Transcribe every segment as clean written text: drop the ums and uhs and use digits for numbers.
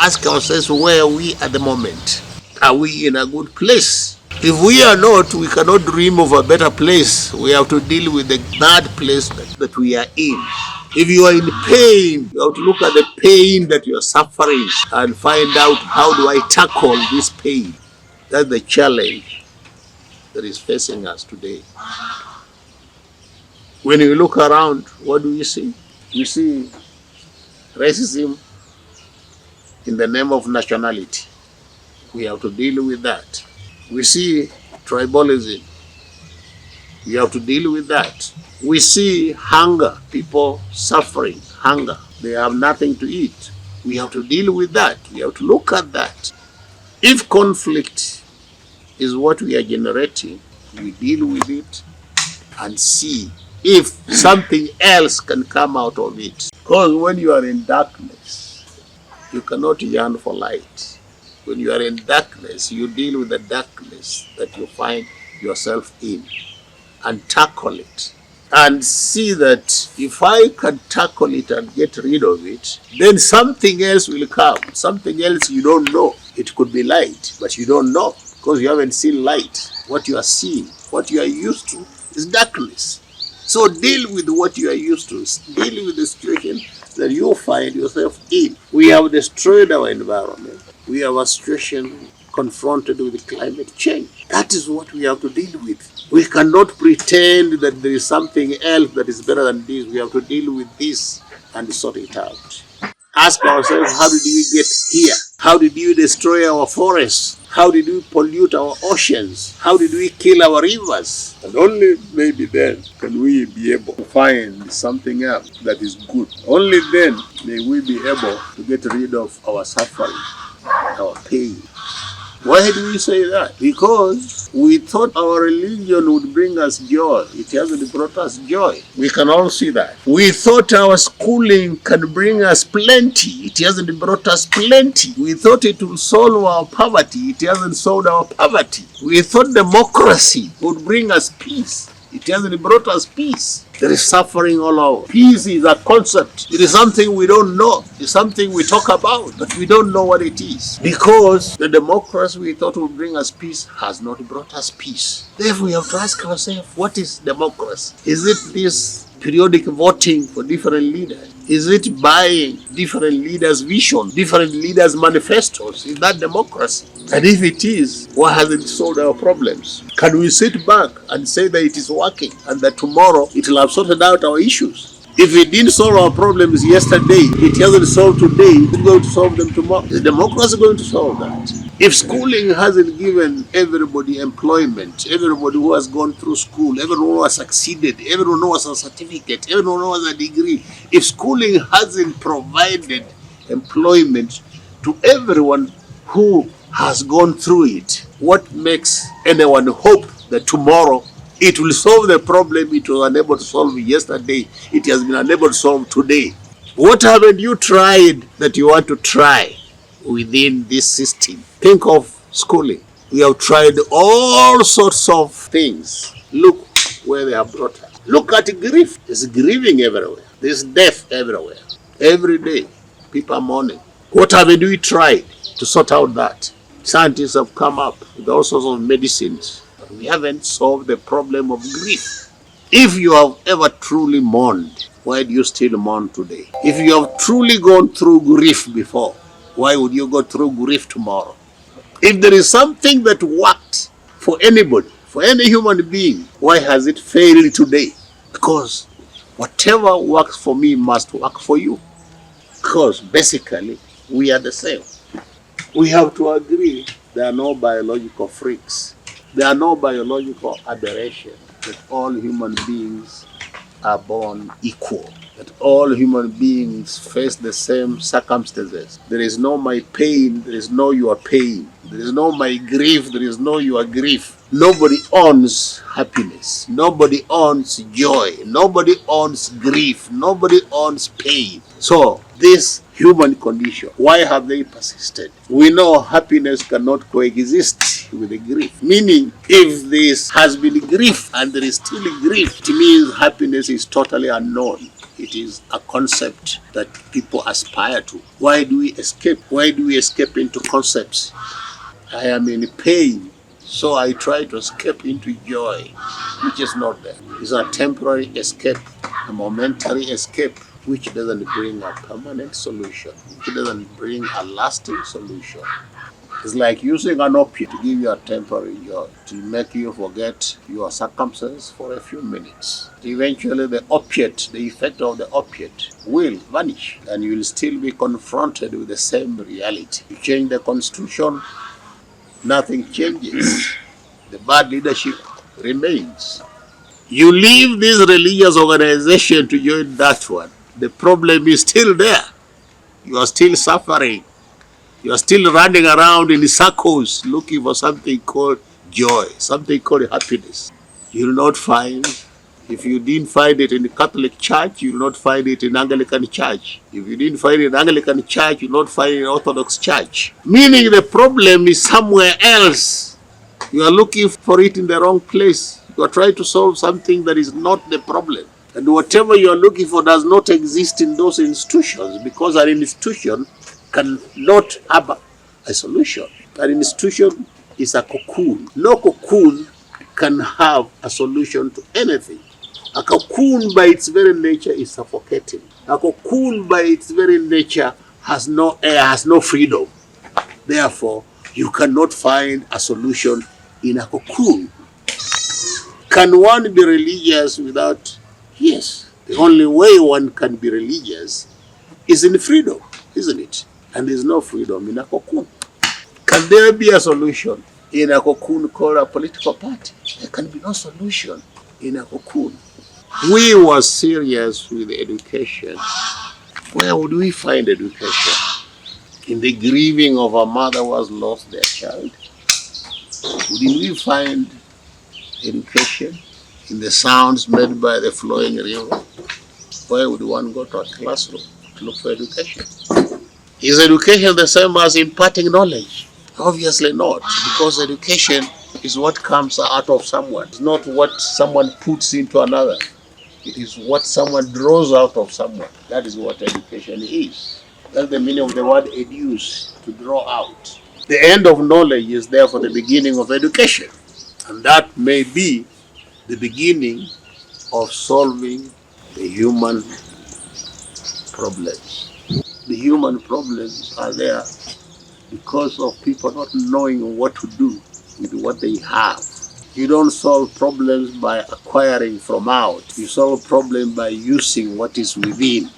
ask ourselves where we are at the moment. Are we in a good place? If we are not, we cannot dream of a better place. We have to deal with the bad place that we are in. If you are in pain, you have to look at the pain that you are suffering and find out, how do I tackle this pain? That's the challenge that is facing us today. When you look around, what do you see? You see racism in the name of nationality. We have to deal with that. We see tribalism. We have to deal with that. We see hunger, people suffering, hunger. They have nothing to eat. We have to deal with that. We have to look at that. If conflict is what we are generating, we deal with it and see if something else can come out of it. Because when you are in darkness, you cannot yearn for light. When you are in darkness, you deal with the darkness that you find yourself in and tackle it. And see that if I can tackle it and get rid of it, then something else will come. Something else you don't know. It could be light, but you don't know because you haven't seen light. What you are seeing, what you are used to is darkness. So deal with what you are used to. Deal with the situation that you find yourself in. We have destroyed our environment. We have a situation confronted with climate change. That is what we have to deal with. We cannot pretend that there is something else that is better than this. We have to deal with this and sort it out. Ask ourselves, how did we get here? How did we destroy our forests? How did we pollute our oceans? How did we kill our rivers? And only maybe then can we be able to find something else that is good. Only then may we be able to get rid of our suffering, our pain. Why do we say that? Because we thought our religion would bring us joy. It hasn't brought us joy. We can all see that. We thought our schooling can bring us plenty. It hasn't brought us plenty. We thought it would solve our poverty. It hasn't solved our poverty. We thought democracy would bring us peace. It hasn't brought us peace. There is suffering all over. Peace is a concept. It is something we don't know. It's something we talk about, but we don't know what it is. Because the democracy we thought would bring us peace has not brought us peace. Therefore, we have to ask ourselves, what is democracy? Is it this periodic voting for different leaders? Is it buying different leaders' vision, different leaders' manifestos? Is that democracy? And if it is, why hasn't it solved our problems? Can we sit back and say that it is working and that tomorrow it will have sorted out our issues? If it didn't solve our problems yesterday, it hasn't solved today, it's going to solve them tomorrow. Is democracy going to solve that? If schooling hasn't given everybody employment, everybody who has gone through school, everyone who has succeeded, everyone who has a certificate, everyone who has a degree, if schooling hasn't provided employment to everyone who has gone through it, what makes anyone hope that tomorrow it will solve the problem it was unable to solve yesterday, it has been unable to solve today? What haven't you tried that you want to try within this system? Think of schooling. We have tried all sorts of things. Look where they have brought us. Look at grief. There's grieving everywhere. There's death everywhere. Every day, people are mourning. What haven't we tried to sort out that? Scientists have come up with all sorts of medicines, but we haven't solved the problem of grief. If you have ever truly mourned, why do you still mourn today? If you have truly gone through grief before, why would you go through grief tomorrow? If there is something that worked for anybody, for any human being, why has it failed today? Because whatever works for me must work for you. Because basically, we are the same. We have to agree there are no biological freaks. There are no biological aberrations. That all human beings are born equal. That all human beings face the same circumstances. There is no my pain, there is no your pain. There is no my grief, there is no your grief. Nobody owns happiness. Nobody owns joy. Nobody owns grief. Nobody owns pain. So, this human condition, why have they persisted? We know happiness cannot coexist vanish with the grief. Meaning, if this has been grief and there is still grief, it means happiness is totally unknown. It is a concept that people aspire to. Why do we escape? Why do we escape into concepts? I am in pain, so I try to escape into joy, which is not there. It's a temporary escape, a momentary escape, which doesn't bring a permanent solution, which doesn't bring a lasting solution. It's like using an opiate to give you a temporary joy, to make you forget your circumstances for a few minutes. Eventually, the opiate, the effect of the opiate, will vanish, and you will still be confronted with the same reality. You change the constitution, nothing changes. The bad leadership remains. You leave this religious organization to join that one. The problem is still there. You are still suffering. You are still running around in circles looking for something called joy, something called happiness. You will not find, if you didn't find it in the Catholic Church, you will not find it in Anglican Church. If you didn't find it in Anglican Church, you will not find it in Orthodox Church. Meaning the problem is somewhere else. You are looking for it in the wrong place. You are trying to solve something that is not the problem. And whatever you are looking for does not exist in those institutions, because an institution cannot have a solution. An institution is a cocoon. No cocoon can have a solution to anything. A cocoon by its very nature is suffocating. A cocoon by its very nature has no air, has no freedom. Therefore, you cannot find a solution in a cocoon. Can one be religious without? Yes. The only way one can be religious is in freedom, isn't it? And there's no freedom in a cocoon. Can there be a solution in a cocoon called a political party? There can be no solution in a cocoon. We were serious with education. Where would we find education? In the grieving of a mother who has lost their child? Would we find education in the sounds made by the flowing river? Why would one go to a classroom to look for education? Is education the same as imparting knowledge? Obviously not, because education is what comes out of someone. It's not what someone puts into another. It is what someone draws out of someone. That is what education is. That's the meaning of the word educe, to draw out. The end of knowledge is therefore the beginning of education. And that may be the beginning of solving the human problems. The human problems are there because of people not knowing what to do with what they have. You don't solve problems by acquiring from out. You solve problems by using what is within.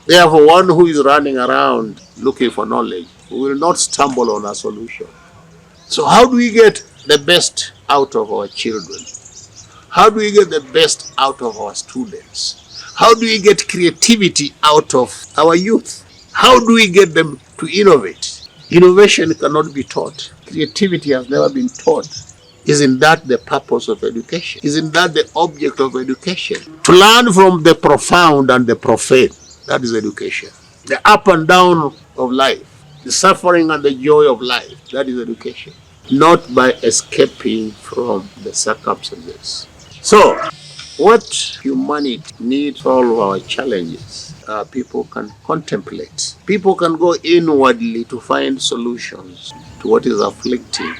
Therefore, one who is running around looking for knowledge will not stumble on a solution. So how do we get the best out of our children? How do we get the best out of our students? How do we get creativity out of our youth? How do we get them to innovate? Innovation cannot be taught. Creativity has never been taught. Isn't that the purpose of education? Isn't that the object of education? To learn from the profound and the profane. That is education. The up and down of life. The suffering and the joy of life. That is education. Not by escaping from the circumstances. So, what humanity needs to solve our challenges, people can contemplate. People can go inwardly to find solutions to what is afflicting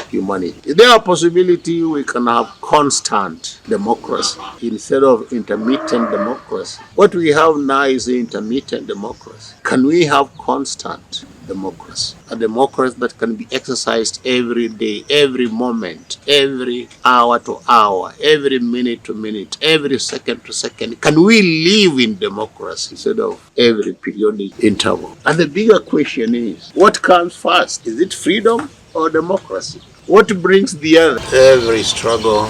humanity. Is there a possibility we can have constant democracy instead of intermittent democracy? What we have now is intermittent democracy. Can we have constant democracy? A democracy that can be exercised every day, every moment, every hour to hour, every minute to minute, every second to second. Can we live in democracy instead of every periodic interval? And the bigger question is, what comes first? Is it freedom or democracy? What brings the other? Every struggle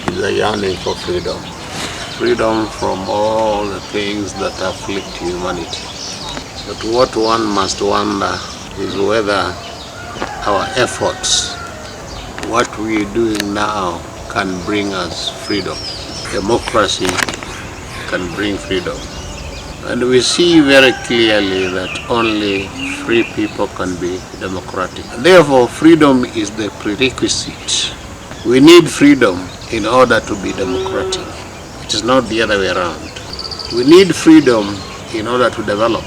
is a yearning for freedom. Freedom from all the things that afflict humanity. But what one must wonder is whether our efforts, what we are doing now, can bring us freedom. Democracy can bring freedom. And we see very clearly that only free people can be democratic. Therefore, freedom is the prerequisite. We need freedom in order to be democratic. It is not the other way around. We need freedom in order to develop.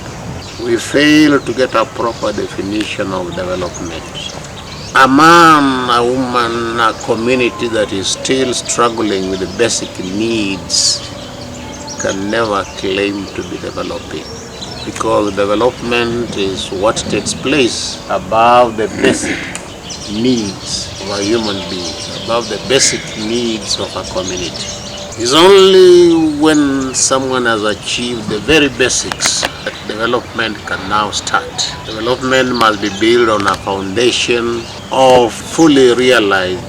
We fail to get a proper definition of development. A man, a woman, a community that is still struggling with the basic needs can never claim to be developing, because development is what takes place above the basic needs of a human being, above the basic needs of a community. It's only when someone has achieved the very basics that development can now start. Development must be built on a foundation of fully realized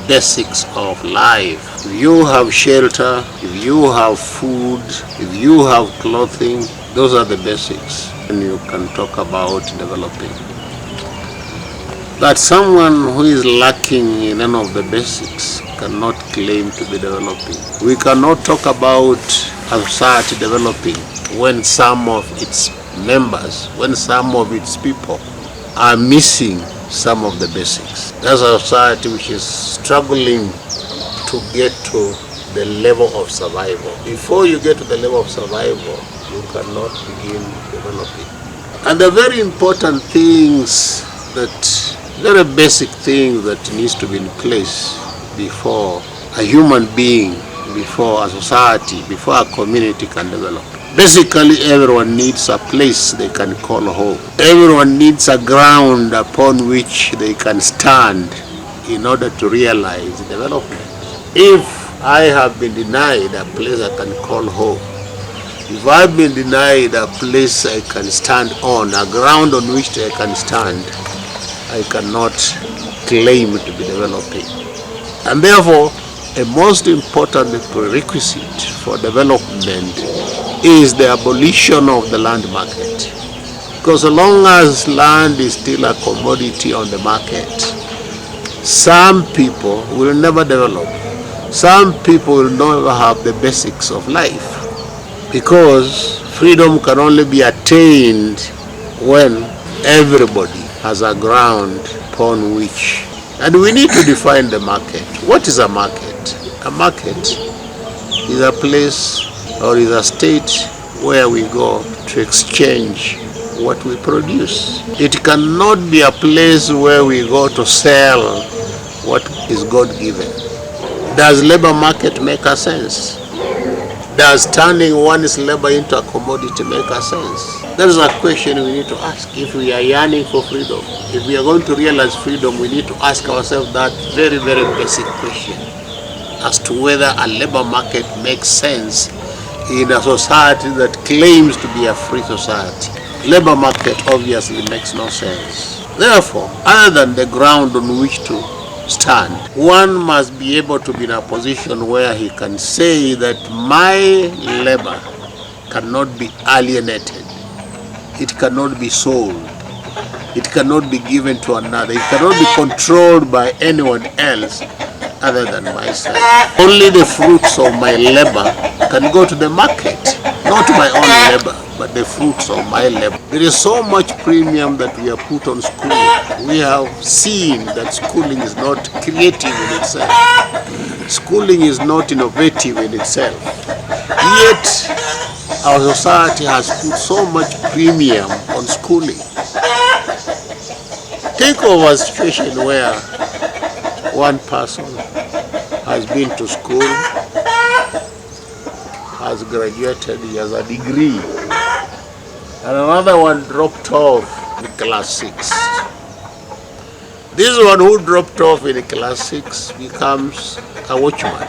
basics of life. If you have shelter, if you have food, if you have clothing, those are the basics, and you can talk about developing. But someone who is lacking in any of the basics cannot claim to be developing. We cannot talk about a society developing when some of its members, when some of its people are missing some of the basics. That's a society which is struggling to get to the level of survival. Before you get to the level of survival, you cannot begin developing. And the very important things very basic things that needs to be in place before a human being, before a society, before a community can develop. Basically, everyone needs a place they can call home. Everyone needs a ground upon which they can stand in order to realize development. If I have been denied a place I can call home, if I've been denied a place I can stand on, a ground on which I can stand, I cannot claim to be developing. And therefore, a most important prerequisite for development is the abolition of the land market. Because so long as land is still a commodity on the market, some people will never develop. Some people will never have the basics of life. Because freedom can only be attained when everybody has a ground upon which. And we need to define the market. What is a market? A market is a place or is a state where we go to exchange what we produce. It cannot be a place where we go to sell what is God-given. Does labor market make a sense? Does turning one's labor into a commodity make a sense? That is a question we need to ask. If we are yearning for freedom, if we are going to realize freedom, we need to ask ourselves that very, very basic question as to whether a labor market makes sense in a society that claims to be a free society. Labor market obviously makes no sense. Therefore, other than the ground on which to stand, one must be able to be in a position where he can say that my labor cannot be alienated. It cannot be sold. It cannot be given to another. It cannot be controlled by anyone else other than myself. Only the fruits of my labor can go to the market, not my own labor, but the fruits of my labor. There is so much premium that we have put on schooling. We have seen that schooling is not creative in itself. Schooling is not innovative in itself. Yet, our society has put so much premium on schooling. Think of a situation where one person has been to school, has graduated, he has a degree, and another one dropped off in class 6. This one who dropped off in class 6 becomes a watchman.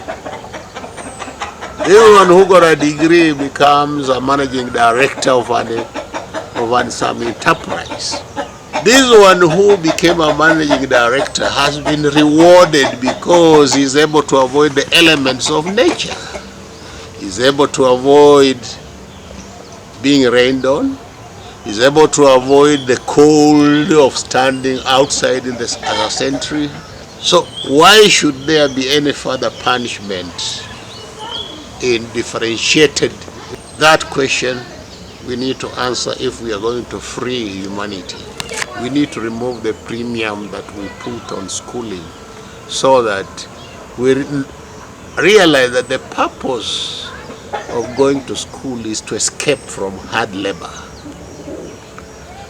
This one who got a degree becomes a managing director of some enterprise. This one who became a managing director has been rewarded because he's able to avoid the elements of nature. He's able to avoid being rained on. He's able to avoid the cold of standing outside in the sentry. So why should there be any further punishment in differentiated? That question we need to answer if we are going to free humanity. We need to remove the premium that we put on schooling so that we realize that the purpose of going to school is to escape from hard labor.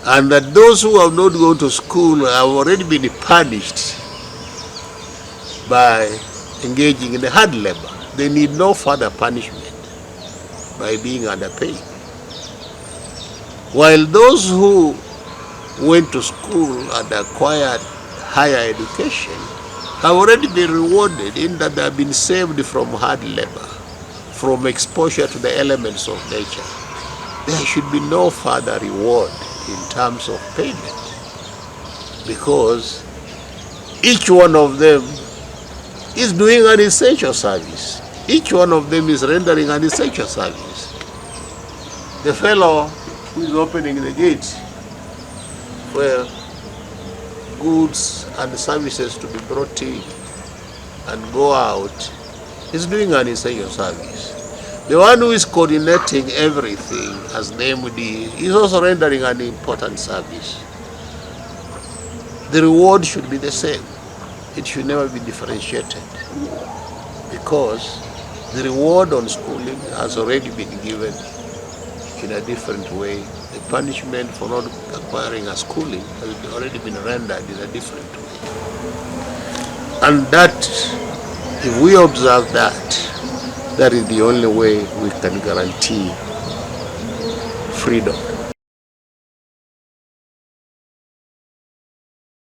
And that those who have not gone to school have already been punished by engaging in the hard labor. They need no further punishment by being underpaid. While those who went to school and acquired higher education have already been rewarded in that they have been saved from hard labor, from exposure to the elements of nature. There should be no further reward in terms of payment, because each one of them is doing an essential service. Each one of them is rendering an essential service. The fellow who is opening the gate where goods and services to be brought in and go out is doing an essential service. The one who is coordinating everything, as the MD, is also rendering an important service. The reward should be the same. It should never be differentiated, because the reward on schooling has already been given in a different way. The punishment for not acquiring a schooling has already been rendered in a different way. And that, if we observe that, that is the only way we can guarantee freedom.